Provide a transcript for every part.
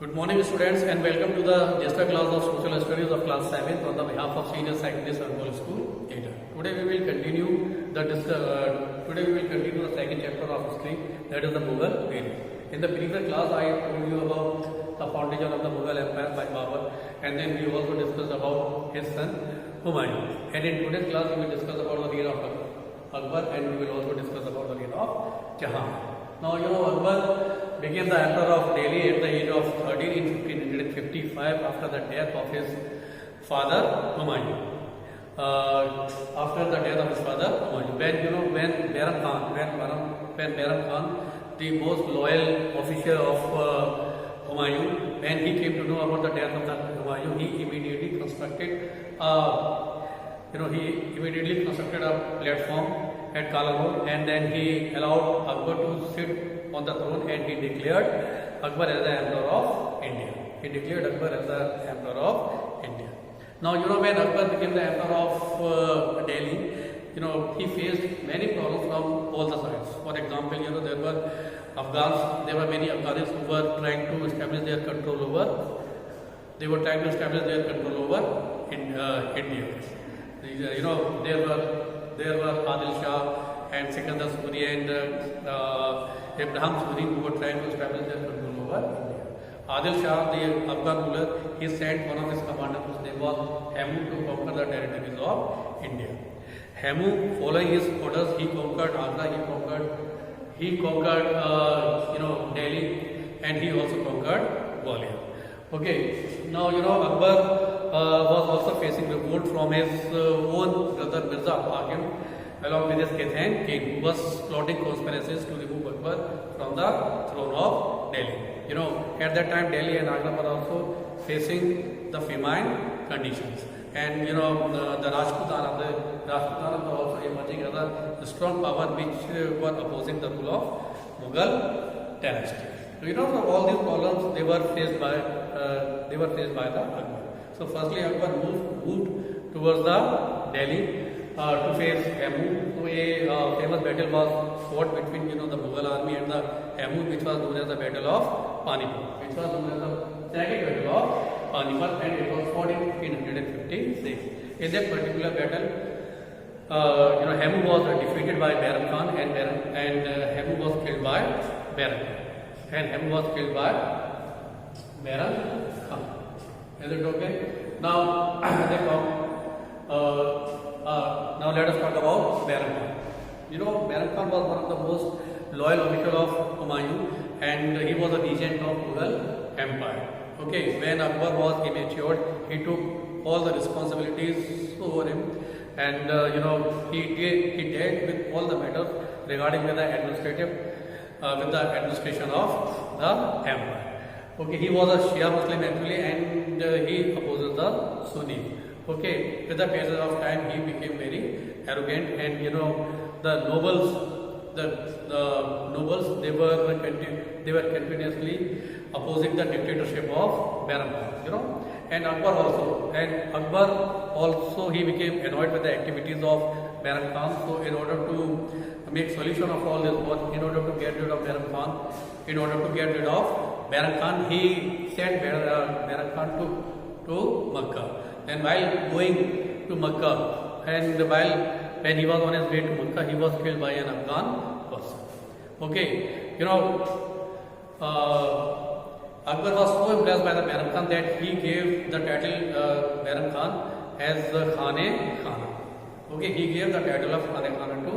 Good morning students and welcome to the Jester class of Social Studies of class 7 on the behalf of Senior Secondary Circle School, Data. Today we will continue the second chapter of history, that is the Mughal period. In the previous class I told you about the foundation of the Mughal Empire by Babur, and then we also discussed about his son Humayun. And in today's class we will discuss about the reign of Akbar, and we will also discuss about the reign of Jahan. Now Akbar became the emperor of Delhi at the age of 13 in 1555 after the death of his father Humayun. After the death of his father Humayun, when Bairam Khan, the most loyal officer of Humayun, when he came to know about the death of the Humayun, he immediately constructed a platform at Kala, and then he allowed Akbar to sit on the throne, and he declared Akbar as the emperor of India. Now when Akbar became the emperor of Delhi, he faced many problems from all the sides. For example, there were many Afghans who were trying to establish their control over. They were trying to establish their control over India. There were Adil Shah and Sikandar Suri and Ibrahim Suri who were trying to establish their control over India. Adil Shah, the Afghan ruler, he sent one of his commanders, whose name was Hamu, to conquer the territories of India. Hamu, following his orders, he conquered Agra, he conquered Delhi, and he also conquered Gwalior. Okay, now Akbar was also facing revolt from his own brother Mirza Hakim, along with his Kithan king, who was plotting conspiracies to remove Akbar from the throne of Delhi. At that time Delhi and Agra were also facing the famine conditions, and the Rajputana were also emerging as a strong power which were opposing the rule of Mughal dynasty. So all these problems they were faced by the Akbar. So firstly Akbar moved towards the Delhi to face Hamu. So a famous battle was fought between the Mughal army and the Hamu, which was known as the Battle of Panipat, which was known as the second Battle of Panipat, and it was fought in 1556. In that particular battle, Hamu was defeated by Bairam Khan, and Hamu was killed by Bairam Khan. Is it okay? Now now let us talk about Bairam Khan. Bairam Khan was one of the most loyal officials of Humayun, and he was a regent of Mughal Empire. Okay, when Akbar was immature, he took all the responsibilities over him, and he dealt with all the matters regarding with the administration of the empire. Okay, he was a Shia Muslim actually, and he opposes the Sunni. Okay, with the passage of time, he became very arrogant, and the nobles, they were continuously opposing the dictatorship of Bairam Khan. And Akbar also he became annoyed with the activities of Bairam Khan. So in order to make solution of all this war, in order to get rid of Bairam Khan, he sent Bairam Khan to Makkah. And while going to Makkah, and when he was on his way to Makkah, he was killed by an Afghan person. Okay, Akbar was so impressed by the Bairam Khan that he gave the title Bairam Khan as Khane-Khana. Okay, he gave the title of Khane-Khana to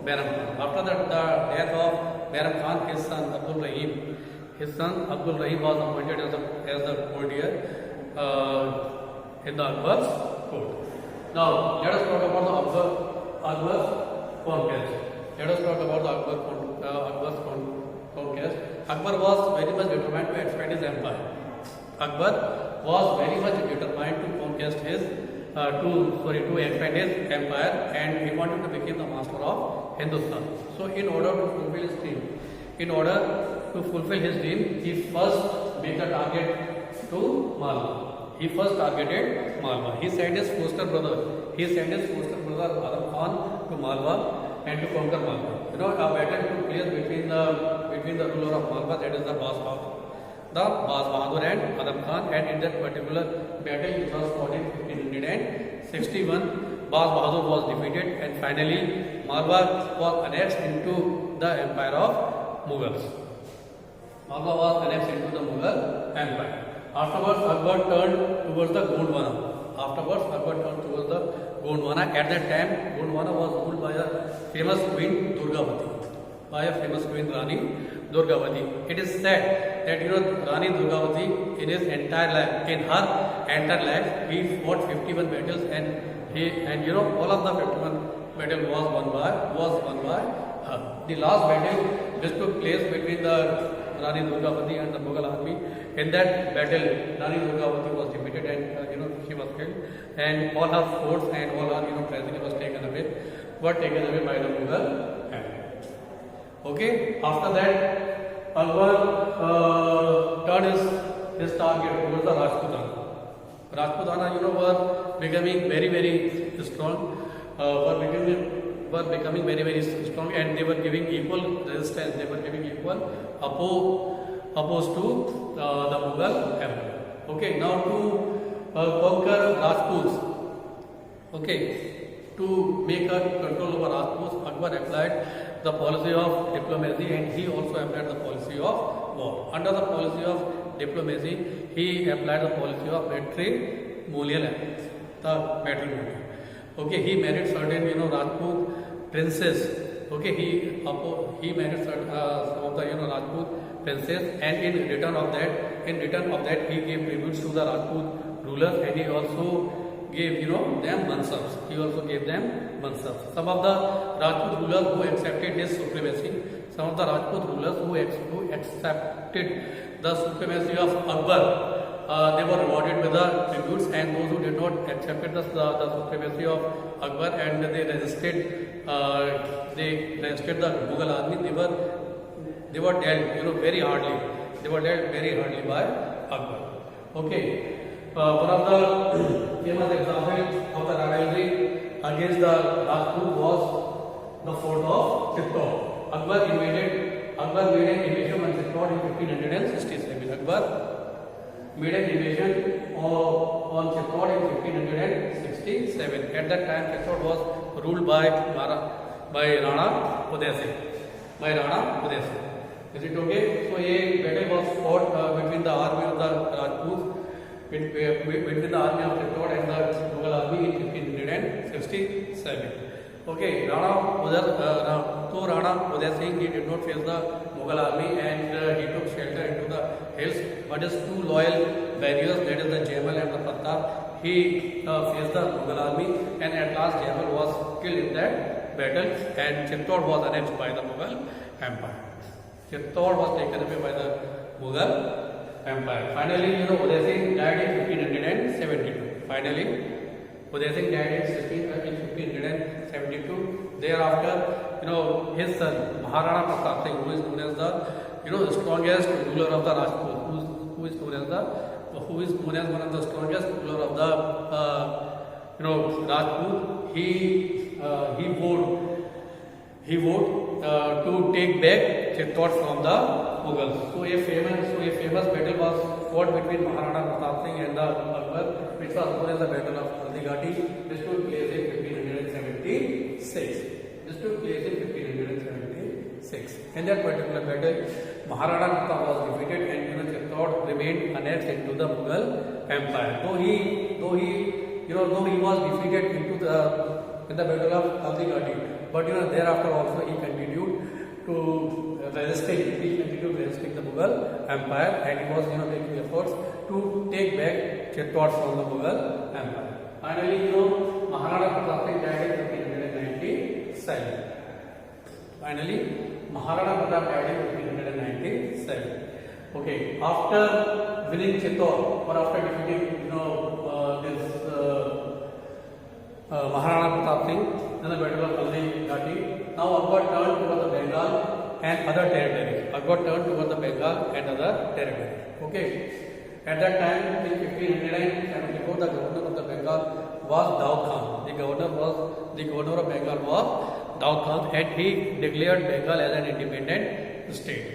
Bairam Khan. After the death of Bairam Khan, his son Abdul Rahim was appointed as the courtier in the Akbar's court. Now let us talk about the Akbar's conquest. Conquest. Akbar was very much determined to expand his empire. To expand his empire, and he wanted to become the master of Hindustan. So in order to fulfill his dream, he first made a target to Malwa. He first targeted Malwa. He sent his foster brother Adam Khan to Malwa and to conquer Malwa. A battle took place between the ruler of Malwa, that is the the Baz Bahadur and Adam Khan, and in that particular battle which was fought in 1561, Baz Bahadur was defeated and finally Malwa was annexed into the empire of Mughals. Malwa was annexed into the Mughal empire. Afterwards, Akbar turned towards the Gondwana. At that time, Gondwana was ruled by a famous queen Durgavati, Rani Durgavati. It is said that Rani Durgavati in her entire life, he fought 51 battles, and all of the 51 battles was won by her. The last battle which took place between the Rani Durgavati and the Mughal army. In that battle, Rani Durgavati was defeated and she was killed, and all her forts and all her treasury was taken away by the Mughal army. Okay. After that, Akbar turned his target towards the Rajputana. Rajputana, were becoming very, very strong. Were becoming very, very strong, and they were giving equal resistance. They were giving equal opposed to the Mughal empire. Okay, now to conquer Rajputs. Okay, to make a control over Rajputs, Akbar applied the policy of diplomacy, and he also applied the policy of war. Under the policy of diplomacy, he applied the policy of matrimonial alliance, the matrimony. Okay, he married certain Rajput princes. Okay, he married some of the Rajput princes, and in return of that, he gave tributes to the Rajput rulers, and he also gave them mansabs. Some of the Rajput rulers who accepted his supremacy, of the supremacy of Akbar, they were rewarded with the tributes, and those who did not accept the supremacy of Akbar and they resisted the Mughal army, they were dealt very hardly. They were dealt very hardly by Akbar. Okay, one of the famous examples of the rivalry against the Rajput was the fort of Chittor. Akbar made an invasion on Chittor in 1567. Akbar made an invasion on Chittor in 1567. At that time, Chittor was ruled by Rana Uday Singh. Is it okay? So, a battle was fought between the army of the Rajputs, between the army of Chittor and the Mughal army in 1567. Okay, Rana Uday Singh, he did not face the Mughal army, and he took shelter into the hills. But his two loyal warriors, that is the Jaimal and the Fattar, he faced the Mughal army, and at last Jaimal was killed in that battle, and Chittor was annexed by the Mughal empire. Chittor was taken away by the Mughal empire. Finally, Uday Singh died in 1572. Thereafter, his son Maharana Pratap Singh, who is known as the the strongest ruler of the Rajput, who is known as one of the strongest ruler of the Rajput. He vowed to take back Chittor from the Mughals. So a famous battle was fought between Maharana Pratap Singh and the Akbar, which was known as the Battle of Haldighati, which took place in 1576. In that particular battle, Maharana Pratap was defeated, and Chittor remained annexed into the Mughal empire. Though he was defeated in the Battle of Haldighati, but thereafter also he continued to resisting the Mughal empire, and he was making efforts to take back Chittor from the Mughal empire. Finally, Maharana Pratap Singh died in 1597. Okay, after winning Chittor, or after defeating Maharana Pratap Singh in the Battle of Haldighati, now Akbar turned towards the Bengal and other territories. Okay, at that time in 1574, the governor of the Bengal was Daud Khan. The governor of Bengal was Daud Khan, and he declared Bengal as an independent state.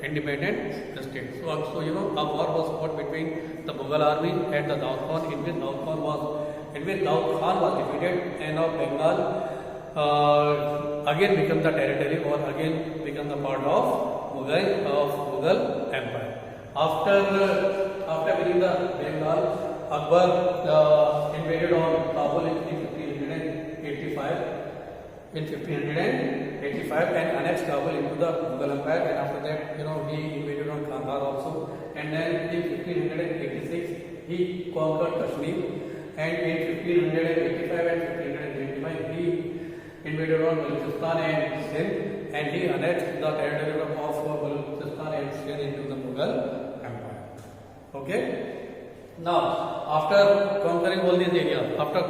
independent state. So you know, a war was fought between the Mughal army and the Daud Khan, in which Daud Khan was defeated, and now Bengal again become the territory, or again become the part of Mughal Empire. After winning the Bengal, Akbar invaded on Kabul in 1585. And annexed Kabul into the Mughal Empire, and after that, you know, he invaded on Kandahar also, and then in 1586 he conquered Kashmir, and in 1585 and 1595 he invaded on Balochistan and Sindh, and he annexed the territory of Balochistan and Sindh into the Mughal Empire. Okay. Now, after conquering all these areas, Akbar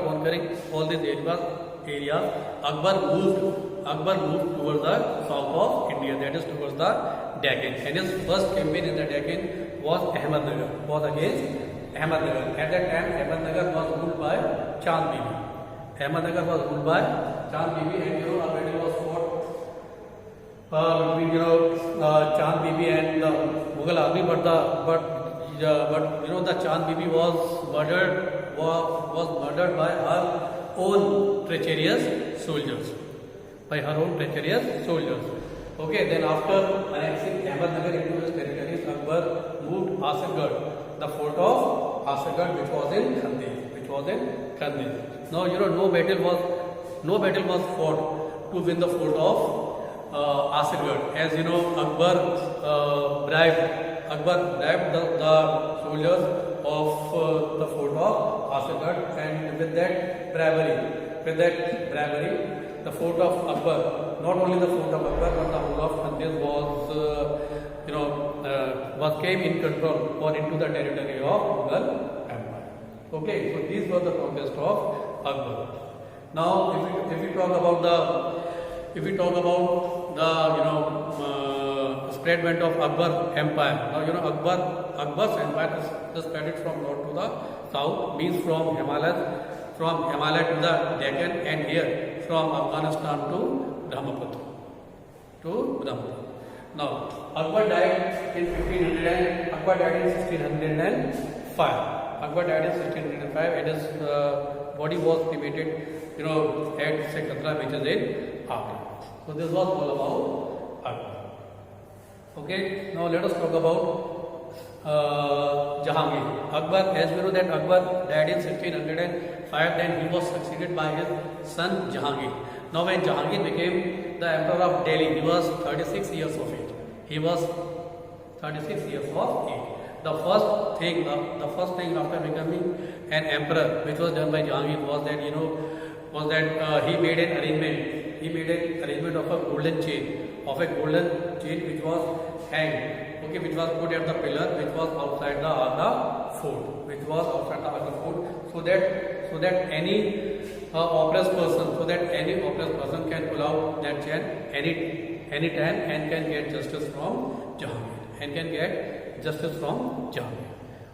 moved towards the south of India, that is towards the Deccan. And his first campaign in the Deccan was against Ahmednagar. At that time, Ahmednagar was ruled by Chand Bibi. And you know, a battle was fought between Chand Bibi and the Mughal army, but you know, the Chand Bibi was murdered by her own treacherous soldiers. Okay, then after annexing Ahmednagar into his territories, Akbar moved Asirgarh, the fort of Asirgarh, which was in Khandesh. Now, you know, no battle was fought to win the fort of Asirgarh, as you know, Akbar bribed the soldiers of the fort of Asirgarh, and with that bravery, the fort of Akbar, not only the fort of Akbar, but the whole of Khandesh was came in control or into the territory of Mughal Empire. Okay, so these were the conquest of Akbar. Now, if we talk about the spreadment of Akbar Empire. Now, you know, Akbar's empire is spread from north to the south, means from Himalaya to the Deccan, and here from Afghanistan to Brahmaputra. Now, Akbar died in 1605. And his body was cremated, you know, at Sekatra, which is in Agra. So this was all about Akbar. Okay, now let us talk about Jahangir. Akbar, as we know that Akbar died in 1605, then he was succeeded by his son Jahangir. Now, when Jahangir became the emperor of Delhi, he was 36 years of age. The first thing after becoming an emperor, which was done by Jahangir, was that he made an arrangement of a golden chain, which was hanged, okay, which was put at the pillar, which was outside the Agra fort, so that any oppressed person can pull out that chain any time and can get justice from Jahangir.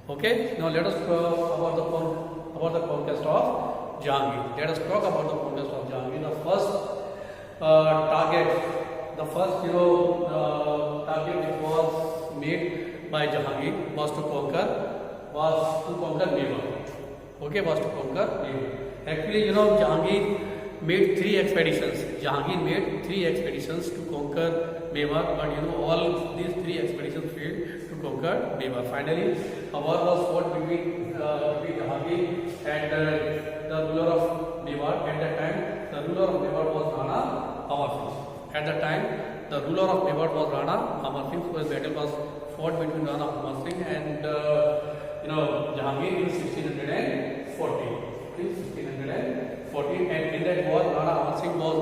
Okay, now let us talk about the conquest of Jahangir. The first target which was made by Jahangir was to conquer Mewar. Actually, you know, Jahangir made three expeditions to conquer Mewar, but you know, all these three expeditions failed to conquer Mewar. Finally, a war was fought between Jahangir and the ruler of Mewar. At that time, the ruler of Mewar was Rana Amar Singh. So a battle was fought between Rana Amar Singh and Jahangir in 1614. And in that war, Rana Amar Singh was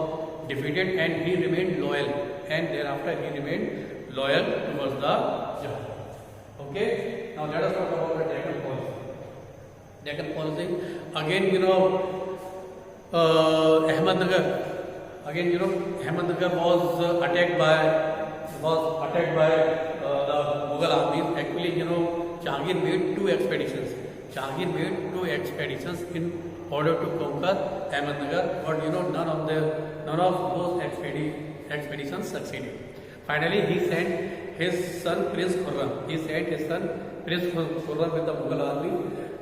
defeated, and he remained loyal. And thereafter, he remained loyal towards the Jahangir. Okay. Now let us talk about the Deccan policy. Again, you know, Ahmednagar. Ahmednagar was attacked by the Mughal armies. Actually, you know, Jahangir made two expeditions in order to conquer Ahmednagar, but you know, none of those expeditions succeeded. Finally, he sent his son Prince Khurram. He sent his son Prince Khurram with the Mughal army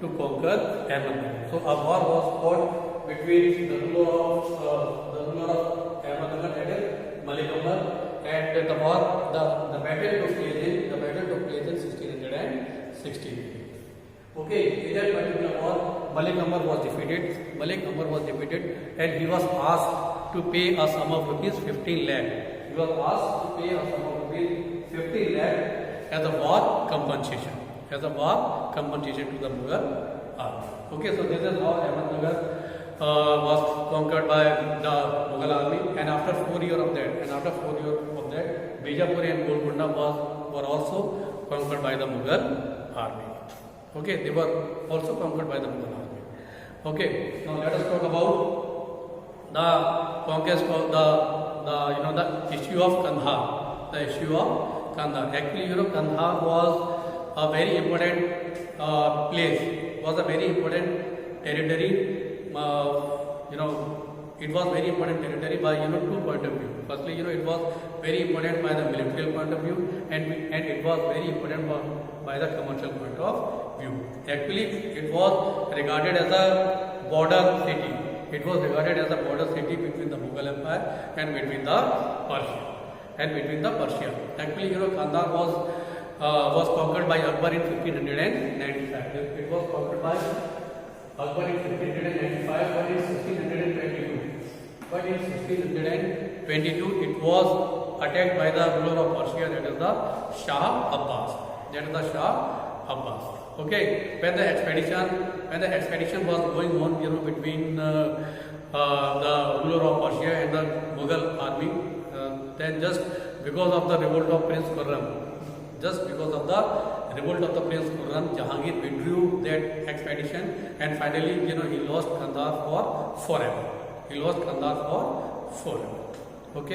to conquer Ahmednagar. So a war was fought between the ruler of Ahmednagar, that is Malik Ambar, and the battle took place in 1616. Okay, in that particular war, Malik Ambar was defeated, and he was asked to pay a sum of rupees 15 lakh. He was asked to pay a sum of rupees 15 lakh as a war compensation. To the Mughal army. Okay, so this is how Ahmednagar was conquered by the Mughal army, and after 4 years of that, Bijapur and Golconda were also conquered by the Mughal army. Okay, they were also conquered by the Mughal army. Okay, now let us talk about the conquest of the issue of Kandahar. Actually, Kandahar was a very important place, was a very important territory. It was very important territory by two point of view. Firstly, it was very important by the military point of view, and it was very important by the commercial point of view. Actually, it was regarded as a border city. It was regarded as a border city between the Mughal Empire and between the Persia. Actually, Kandahar was conquered by Akbar in 1595. It was conquered by Akbar in 1595, but in 1622 it was attacked by the ruler of Persia, that is the Shah Abbas. Okay, when the expedition was going on, between the ruler of Persia and the Mughal army, then just because of the revolt of Prince Khurram, Jahangir withdrew that expedition, and finally, he lost Kandahar for forever. Okay.